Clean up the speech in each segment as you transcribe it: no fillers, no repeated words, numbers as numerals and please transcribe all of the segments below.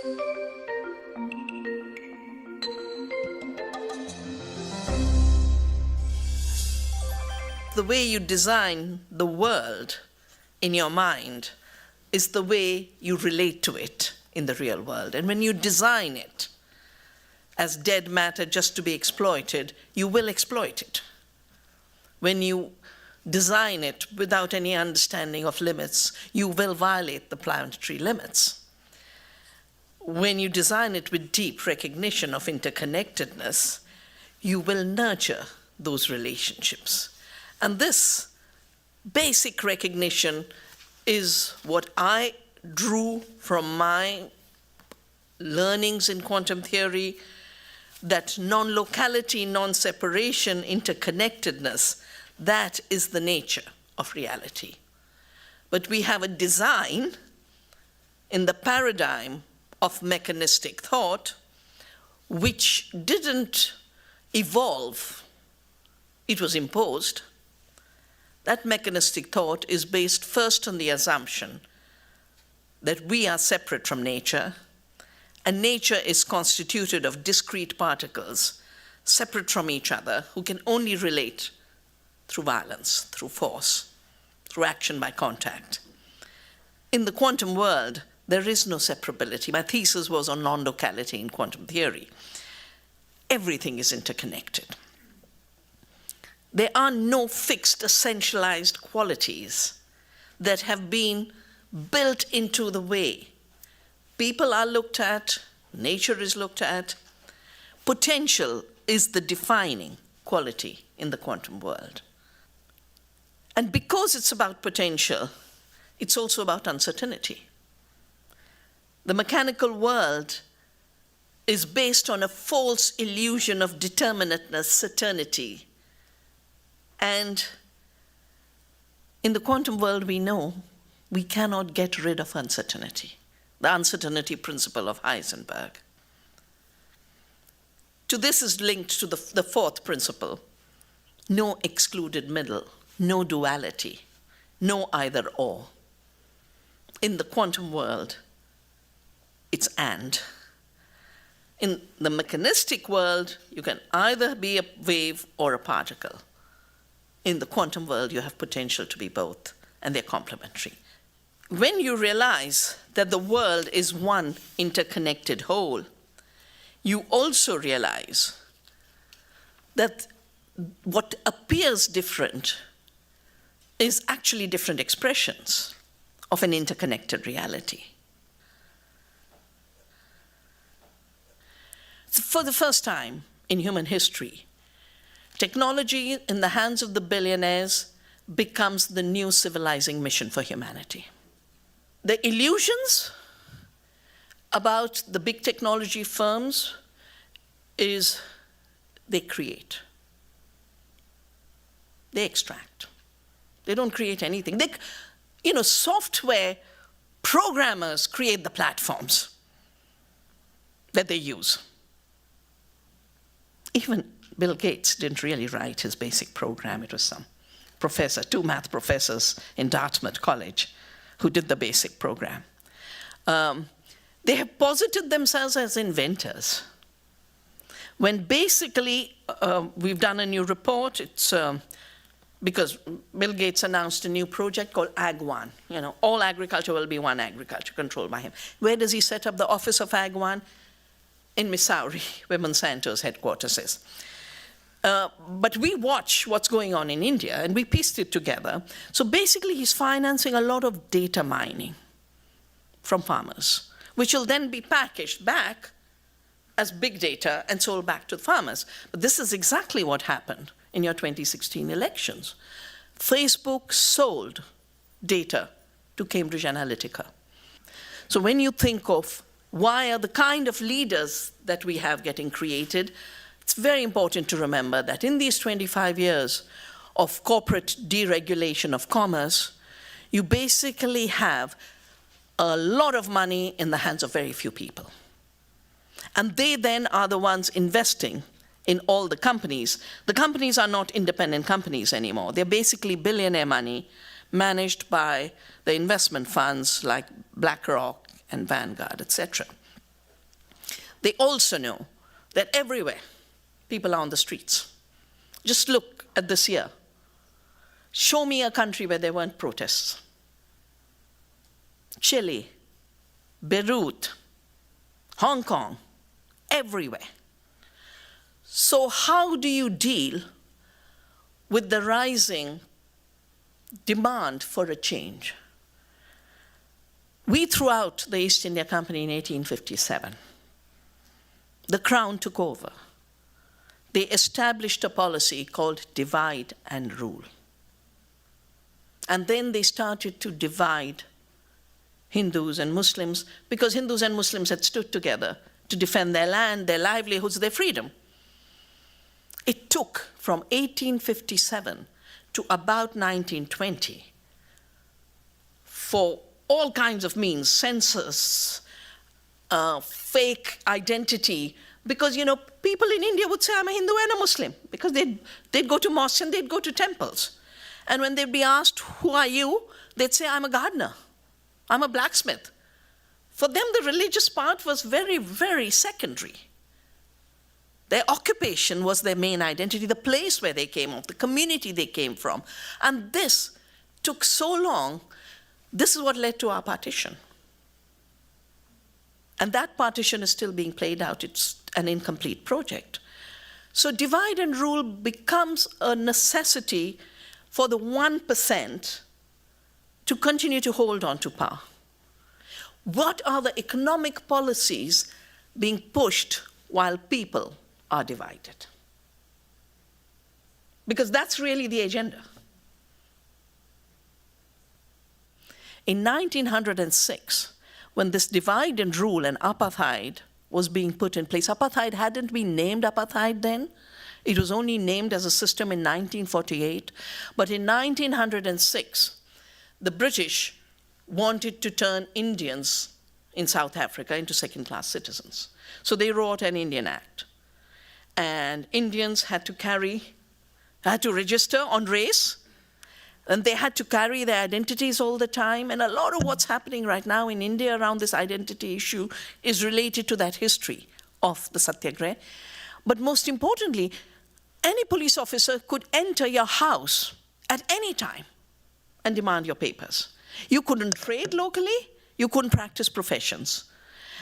The way you design the world in your mind is the way you relate to it in the real world. And when you design it as dead matter just to be exploited, you will exploit it. When you design it without any understanding of limits, you will violate the planetary limits. When you design it with deep recognition of interconnectedness, you will nurture those relationships. And this basic recognition is what I drew from my learnings in quantum theory, that non-locality, non-separation, interconnectedness, that is the nature of reality. But we have a design in the paradigm of mechanistic thought which didn't evolve, it was imposed. That mechanistic thought is based first on the assumption that we are separate from nature, and nature is constituted of discrete particles separate from each other who can only relate through violence, through force, through action by contact. In the quantum world, there is no separability. My thesis was on non-locality in quantum theory. Everything is interconnected. There are no fixed, essentialized qualities that have been built into the way people are looked at, nature is looked at. Potential is the defining quality in the quantum world. And because it's about potential, it's also about uncertainty. The mechanical world is based on a false illusion of determinateness, certainty. And in the quantum world, we know we cannot get rid of uncertainty, the uncertainty principle of Heisenberg. To this is linked to the fourth principle: no excluded middle, no duality, no either or. In the quantum world, it's and. In the mechanistic world, you can either be a wave or a particle. In the quantum world, you have potential to be both, and they're complementary. When you realize that the world is one interconnected whole, you also realize that what appears different is actually different expressions of an interconnected reality. For the first time in human history, technology in the hands of the billionaires becomes the new civilizing mission for humanity. The illusions about the big technology firms is they create. They extract. They don't create anything. Software programmers create the platforms that they use. Even Bill Gates didn't really write his basic program. It was some professor, 2 math professors in Dartmouth College who did the basic program. They have posited themselves as inventors, when basically we've done a new report. It's because Bill Gates announced a new project called Ag1. All agriculture will be one agriculture controlled by him. Where does he set up the office of Ag1? In Missouri, where Monsanto's headquarters is. But we watch what's going on in India, and we pieced it together. So basically, he's financing a lot of data mining from farmers, which will then be packaged back as big data and sold back to the farmers. But this is exactly what happened in your 2016 elections. Facebook sold data to Cambridge Analytica. So when you think of why are the kind of leaders that we have getting created, it's very important to remember that in these 25 years of corporate deregulation of commerce, you basically have a lot of money in the hands of very few people. And they then are the ones investing in all the companies. The companies are not independent companies anymore. They're basically billionaire money managed by the investment funds like BlackRock and Vanguard, etc. they also know that everywhere people are on the streets. Just look at this year. Show me a country where there weren't protests. Chile, Beirut, Hong Kong, everywhere. So how do you deal with the rising demand for a change? We threw out the East India Company in 1857. The Crown took over. They established a policy called divide and rule. And then they started to divide Hindus and Muslims, because Hindus and Muslims had stood together to defend their land, their livelihoods, their freedom. It took from 1857 to about 1920 for all kinds of means, census, fake identity, because people in India would say, I'm a Hindu and a Muslim, because they'd go to mosques and they'd go to temples. And when they'd be asked, who are you? They'd say, I'm a gardener, I'm a blacksmith. For them, the religious part was very, very secondary. Their occupation was their main identity, the place where they came from, the community they came from. And this took so long. This is what led to our partition. And that partition is still being played out. It's an incomplete project. So divide and rule becomes a necessity for the 1% to continue to hold on to power. What are the economic policies being pushed while people are divided? Because that's really the agenda. In 1906, when this divide and rule and apartheid was being put in place, apartheid hadn't been named apartheid then. It was only named as a system in 1948. But in 1906, the British wanted to turn Indians in South Africa into second-class citizens. So they wrote an Indian Act. And Indians had to register on race, and they had to carry their identities all the time. And a lot of what's happening right now in India around this identity issue is related to that history of the Satyagraha. But most importantly, any police officer could enter your house at any time and demand your papers. You couldn't trade locally, you couldn't practice professions.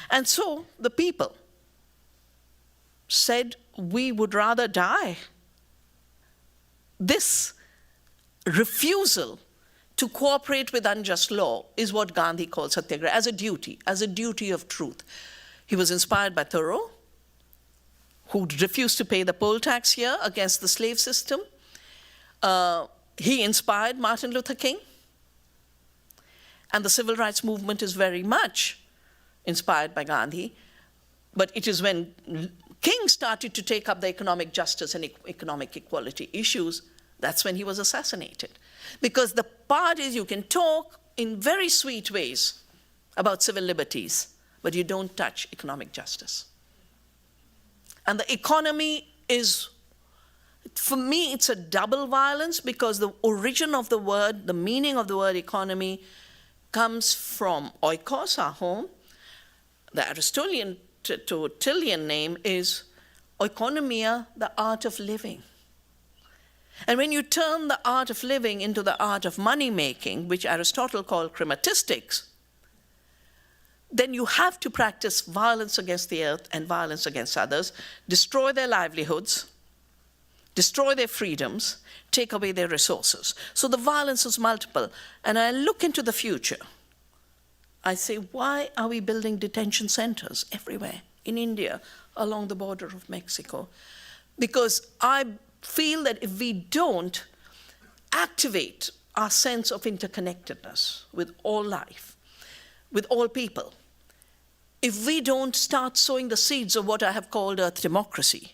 And so the people said, we would rather die. This refusal to cooperate with unjust law is what Gandhi called Satyagraha, as a duty of truth. He was inspired by Thoreau, who refused to pay the poll tax here against the slave system. He inspired Martin Luther King. And the civil rights movement is very much inspired by Gandhi. But it is when King started to take up the economic justice and economic equality issues, that's when he was assassinated. Because the part is, you can talk in very sweet ways about civil liberties, but you don't touch economic justice. And the economy is, for me, it's a double violence, because the origin of the word, the meaning of the word economy, comes from oikos, our home. The Aristotelian name is oikonomia, the art of living. And when you turn the art of living into the art of money-making, which Aristotle called chrematistics, then you have to practice violence against the earth and violence against others, destroy their livelihoods, destroy their freedoms, take away their resources. So the violence is multiple. And I look into the future. I say, why are we building detention centers everywhere in India, along the border of Mexico? Because I feel that if we don't activate our sense of interconnectedness with all life, with all people, if we don't start sowing the seeds of what I have called earth democracy,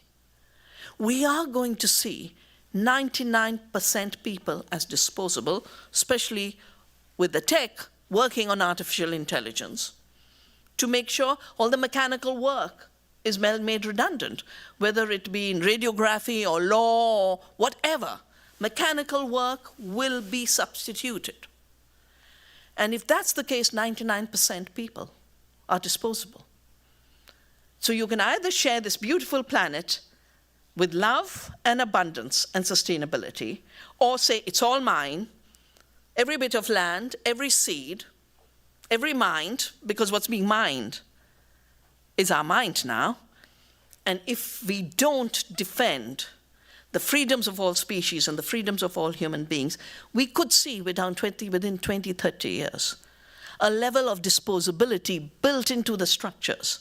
we are going to see 99% people as disposable, especially with the tech working on artificial intelligence, to make sure all the mechanical work is made redundant, whether it be in radiography or law or whatever. Mechanical work will be substituted. And if that's the case, 99% people are disposable. So you can either share this beautiful planet with love and abundance and sustainability, or say, it's all mine, every bit of land, every seed, every mind, because what's being mined is our mind now. And if we don't defend the freedoms of all species and the freedoms of all human beings, we could see within 20, 30 years, a level of disposability built into the structures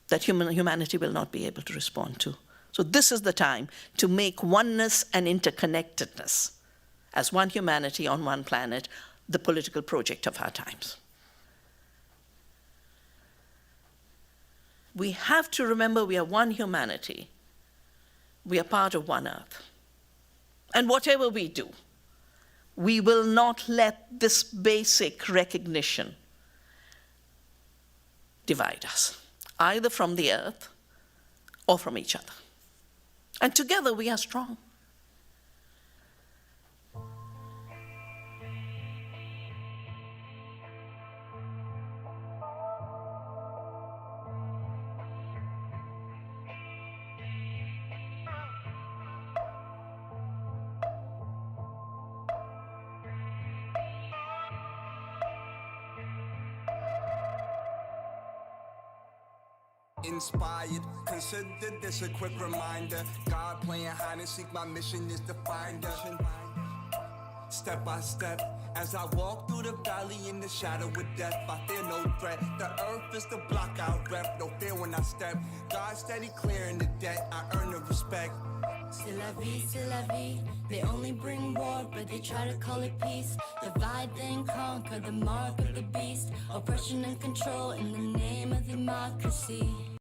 that humanity will not be able to respond to. So this is the time to make oneness and interconnectedness as one humanity on one planet the political project of our times. We have to remember we are one humanity. We are part of one earth. And whatever we do, we will not let this basic recognition divide us, either from the earth or from each other. And together we are strong. Inspired, consider this a quick reminder. God playing hide and seek, my mission is to find her. Step by step, as I walk through the valley in the shadow of death, I fear no threat. The earth is the block out rep, no fear when I step. God steady clearing the debt, I earn the respect. C'est la vie, they only bring war, but they try to call it peace. Divide then conquer, the mark of the beast. Oppression and control in the name of democracy.